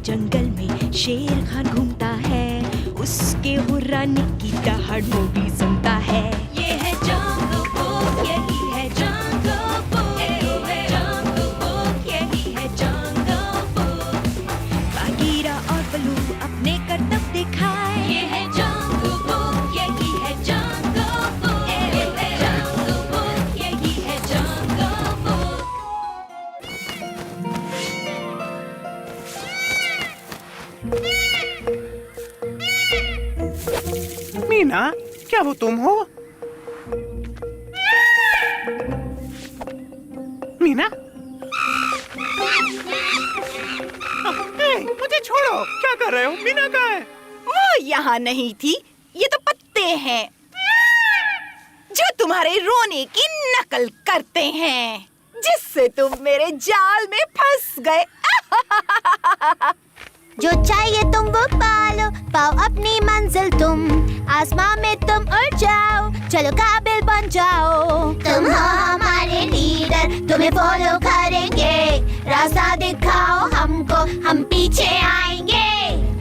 जंगल में शेर खान घूमता है, उसके हुर्राने की दहाड़ वो भी सुनता है। ये है जंगल बुक, यही है जंगल बुक, जंगल बुक, यही है जंगल बुक। बागीरा और बलू अपने करतब दिखाए, ये है जंगल बुक, यही है जंगल बुक, जंगल बुक, यही है जंगल बुक। मीना, क्या वो तुम हो? मीना, मुझे छोड़ो। क्या कर रहे हो? मीना कहाँ है? वो यहाँ नहीं थी, ये तो पत्ते हैं जो तुम्हारे रोने की नकल करते हैं, जिससे तुम मेरे जाल में फंस गए। जो चाहिए तुम वो पालो, पाओ अपनी मंजिल तुम, आसमां में तुम उड़ जाओ, चलो काबिल बन जाओ। तुम हो हमारे लीडर, तुम्हें फॉलो करेंगे, रास्ता दिखाओ हमको, हम पीछे आएंगे।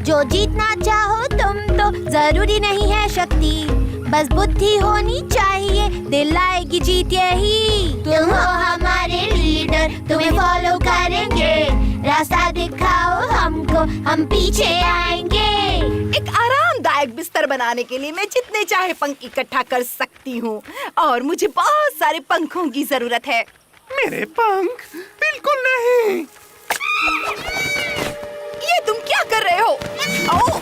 जो जीतना चाहो तुम तो जरूरी नहीं है शक्ति, बस बुद्धि होनी चाहिए, दिलाएगी जीत यही। तुम हो हमारे लीडर, तुम्हें फॉलो करेंगे, रास्ता दिखाओ हमको, हम पीछे आएंगे। एक आरामदायक बिस्तर बनाने के लिए मैं जितने चाहे पंख इकट्ठा कर सकती हूँ, और मुझे बहुत सारे पंखों की जरूरत है। मेरे पंख? बिल्कुल नहीं। ये तुम क्या कर रहे हो? आओ।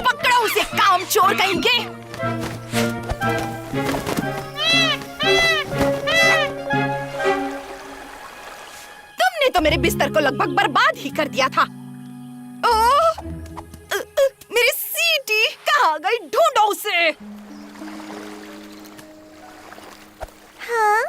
पकड़ो उसे, काम चोर कहेंगे। तुमने तो मेरे बिस्तर को लगभग बर्बाद ही कर दिया था। ओह, मेरी सीटी कहाँ गई? ढूंढो उसे। हाँ?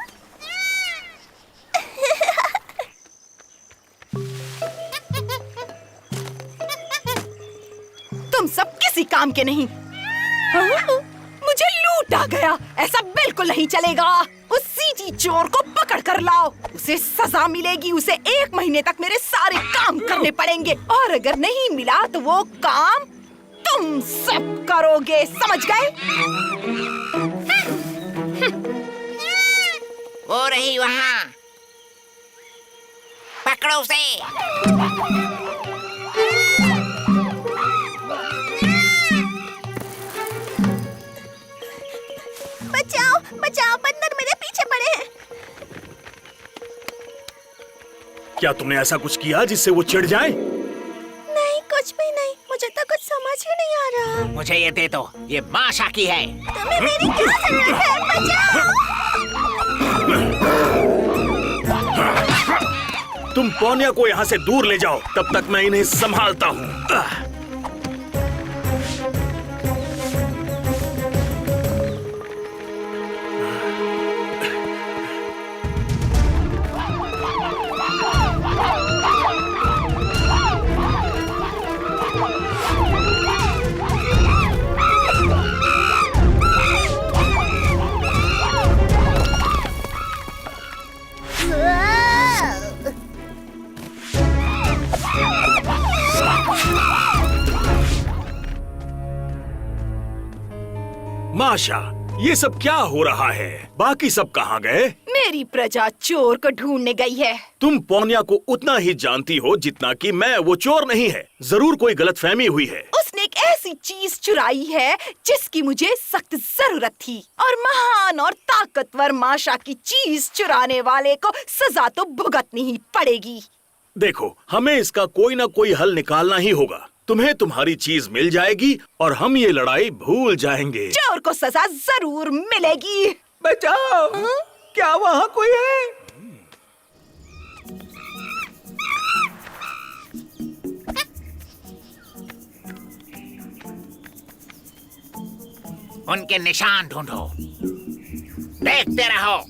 तुम सब किसी काम के नहीं। हाँ? मुझे लूटा गया, ऐसा बिल्कुल नहीं चलेगा। उस सीटी चोर को पकड़ कर लाओ, उसे सजा मिलेगी। उसे 1 महीने तक मेरे सारे काम करने पड़ेंगे, और अगर नहीं मिला तो वो काम तुम सब करोगे, समझ गए? वो रही वहाँ, पकड़ो उसे। बचाओ, बचाओ, बंदर मेरे पीछे पड़े हैं। क्या तुमने ऐसा कुछ किया जिससे वो चिढ़ जाए? नहीं, कुछ भी नहीं, मुझे तो कुछ समझ ही नहीं आ रहा। मुझे ये दे दो, ये माशा की है। तुम्हें मेरी क्या जरूरत है? बचाओ! तुम पौनिया को यहाँ से दूर ले जाओ, तब तक मैं इन्हें संभालता हूँ। माशा, ये सब क्या हो रहा है? बाकी सब कहाँ गए? मेरी प्रजा चोर को ढूंढने गई है। तुम पौनिया को उतना ही जानती हो जितना कि मैं। वो चोर नहीं है, जरूर कोई गलतफहमी हुई है। उसने एक ऐसी चीज चुराई है जिसकी मुझे सख्त जरूरत थी, और महान और ताकतवर माशा की चीज चुराने वाले को सजा तो भुगतनी ही पड़ेगी। देखो, हमें इसका कोई ना कोई हल निकालना ही होगा। तुम्हें तुम्हारी चीज मिल जाएगी और हम ये लड़ाई भूल जाएंगे। चोर को सजा जरूर मिलेगी। बचाओ! क्या वहाँ कोई है? उनके निशान ढूंढो, देखते रहो।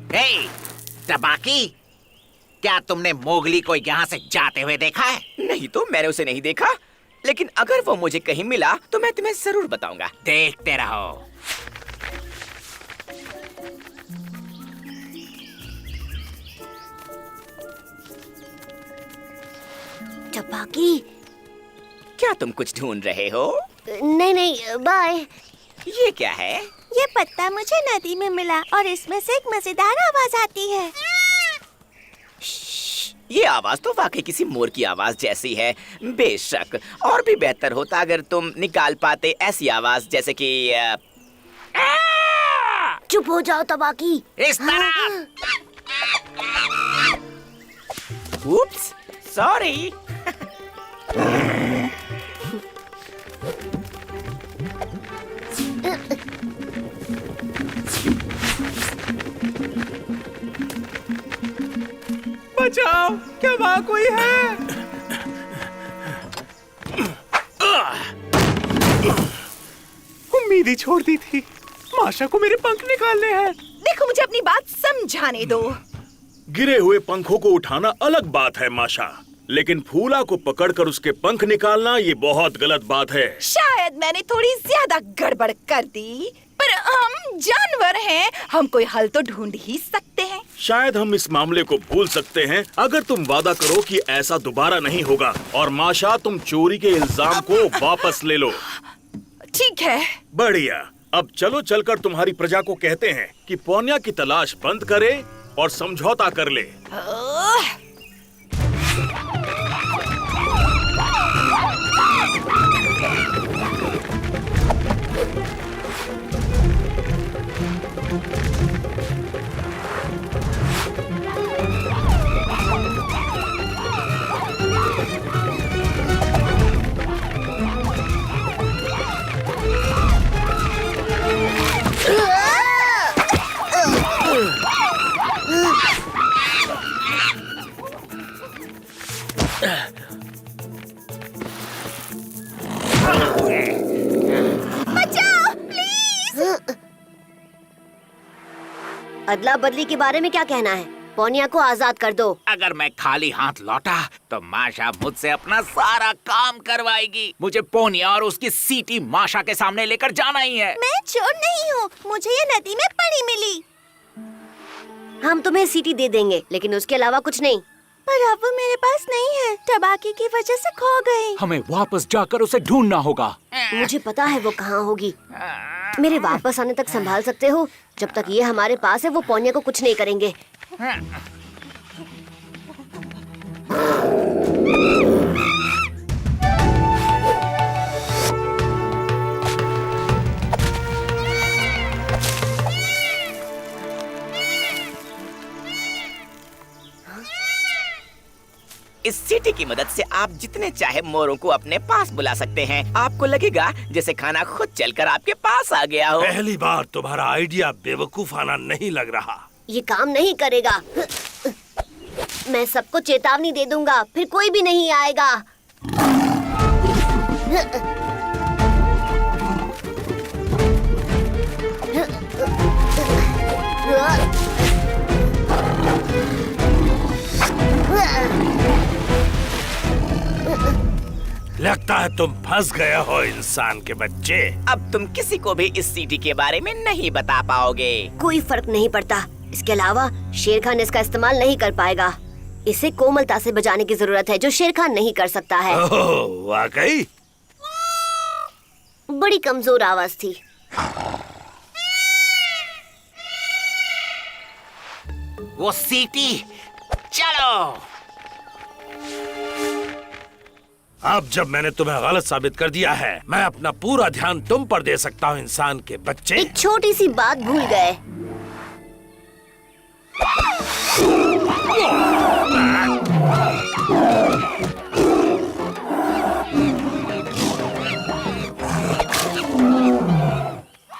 ए, तबाकी, क्या तुमने मोगली को यहाँ से जाते हुए देखा है? नहीं तो मैंने उसे नहीं देखा, लेकिन अगर वो मुझे कहीं मिला तो मैं तुम्हें जरूर बताऊंगा। देखते रहो। टपाकी। क्या तुम कुछ ढूंढ रहे हो? नहीं नहीं, बाय। ये क्या है? ये पत्ता मुझे नदी में मिला और इसमें से एक मजेदार आवाज आती है। ये आवाज तो वाकई किसी मोर की आवाज जैसी है। बेशक और भी बेहतर होता अगर तुम निकाल पाते ऐसी आवाज जैसे कि चुप हो जाओ टपाकी। इस तरह। उप्स, सॉरी। बचाओ, क्या वहाँ कोई है? उम्मीद ही छोड़ दी थी। माशा को मेरे पंख निकालने हैं। देखो, मुझे अपनी बात समझाने दो। गिरे हुए पंखों को उठाना अलग बात है माशा, लेकिन फूला को पकड़कर उसके पंख निकालना ये बहुत गलत बात है। शायद मैंने थोड़ी ज्यादा गड़बड़ कर दी, पर हम जानवर हैं, हम कोई हल तो ढूंढ ही सकते हैं। शायद हम इस मामले को भूल सकते हैं अगर तुम वादा करो कि ऐसा दोबारा नहीं होगा। और माशा, तुम चोरी के इल्जाम को वापस ले लो। ठीक है। बढ़िया। अब चलो चलकर तुम्हारी प्रजा को कहते हैं कि पोन्या की तलाश बंद करे और समझौता कर ले। अदला बदली के बारे में क्या कहना है? पोनिया को आजाद कर दो। अगर मैं खाली हाथ लौटा तो माशा मुझसे अपना सारा काम करवाएगी। मुझे पोनिया और उसकी सीटी माशा के सामने लेकर जाना ही है। मैं चोर नहीं हूँ, मुझे ये नदी में पड़ी मिली। हम तुम्हें सीटी दे देंगे, लेकिन उसके अलावा कुछ नहीं। पर अब वो मेरे पास नहीं है, टबाकी की वजह से खो गई। हमें वापस जाकर उसे ढूंढना होगा। मुझे पता है वो कहाँ होगी। मेरे वापस आने तक संभाल सकते हो। जब तक ये हमारे पास है वो पोनिया को कुछ नहीं करेंगे। इस सीटी की मदद से आप जितने चाहे मोरों को अपने पास बुला सकते हैं। आपको लगेगा जैसे खाना खुद चलकर आपके पास आ गया हो। पहली बार तुम्हारा आइडिया बेवकूफाना नहीं लग रहा। ये काम नहीं करेगा। मैं सबको चेतावनी दे दूंगा, फिर कोई भी नहीं आएगा। लगता है तुम फंस गए हो इंसान के बच्चे। अब तुम किसी को भी इस सीटी के बारे में नहीं बता पाओगे। कोई फर्क नहीं पड़ता। इसके अलावा शेर खान इसका इस्तेमाल नहीं कर पाएगा। इसे कोमलता से बजाने की जरूरत है, जो शेर खान नहीं कर सकता है। ओह, वाकई? बड़ी कमजोर आवाज थी। वो सीटी, चलो। अब जब मैंने तुम्हें गलत साबित कर दिया है, मैं अपना पूरा ध्यान तुम पर दे सकता हूँ इंसान के बच्चे। एक छोटी सी बात भूल गए।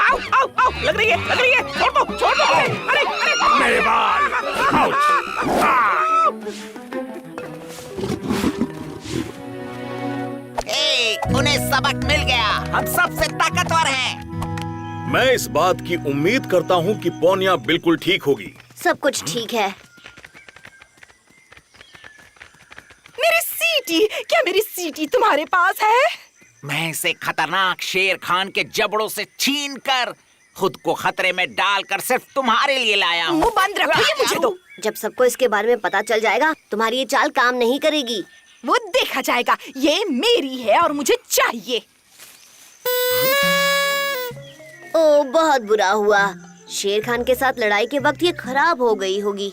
आओ, आओ, आओ, लग रही है, छोड़ दो, अरे, मेरे बाल। उन्हें सबक मिल गया। हम सबसे ताकतवर हैं। मैं इस बात की उम्मीद करता हूँ कि पोनिया बिल्कुल ठीक होगी। सब कुछ ठीक है। सीटी, क्या मेरी सीटी तुम्हारे पास है? मैं इसे खतरनाक शेर खान के जबड़ों से छीन कर खुद को खतरे में डालकर सिर्फ तुम्हारे लिए लाया हूँ। मुंह बंद रखो, ये मुझे दो। जब सबको इसके बारे में पता चल जाएगा तुम्हारी ये चाल काम नहीं करेगी। वो देखा जाएगा, ये मेरी है और मुझे चाहिए। ओ बहुत बुरा हुआ, शेर खान के साथ लड़ाई के वक्त ये खराब हो गई होगी।